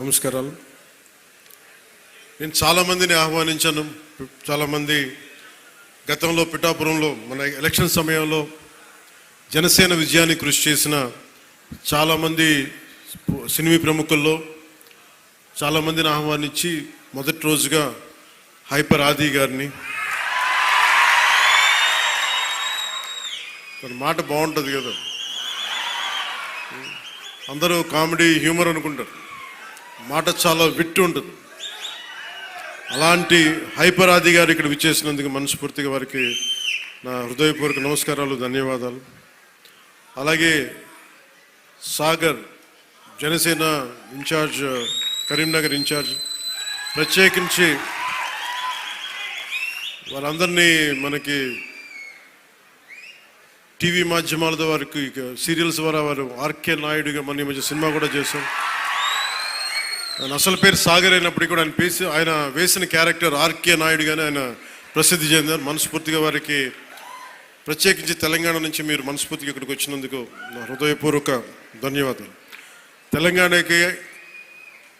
నమస్కారాలు. నేను చాలామందిని ఆహ్వానించాను. చాలామంది గతంలో పిఠాపురంలో మన ఎలక్షన్ సమయంలో జనసేన విజయానికి కృషి చేసిన చాలామంది సినిమా ప్రముఖుల్లో చాలామందిని ఆహ్వానించి మొదటి రోజుగా హైపర్ ఆది గారిని, తన మాట బాగుంటుంది కదా, అందరూ కామెడీ హ్యూమర్ అనుకుంటారు, మాట చాలా విట్టు ఉంటుంది. అలాంటి హైపర్ ఆది గారు ఇక్కడ విచ్చేసినందుకు మనస్ఫూర్తిగా వారికి నా హృదయపూర్వక నమస్కారాలు, ధన్యవాదాలు. అలాగే సాగర్ జనసేన ఇన్ఛార్జ్, కరీంనగర్ ఇన్ఛార్జ్, ప్రత్యేకించి వాళ్ళందరినీ మనకి టీవీ మాధ్యమాలతో వారికి సీరియల్స్ ద్వారా వారు ఆర్కే నాయుడుగా మన మధ్య సినిమా కూడా చేశాం. ఆయన అసలు పేరు సాగర్ అయినప్పటికీ కూడా ఆయన వేసిన క్యారెక్టర్ ఆర్కే నాయుడుగానే ఆయన ప్రసిద్ధి చెందారు. మనస్ఫూర్తిగా వారికి ప్రత్యేకించి తెలంగాణ నుంచి మీరు మనస్ఫూర్తిగా ఇక్కడికి వచ్చినందుకు నా హృదయపూర్వక ధన్యవాదాలు. తెలంగాణకి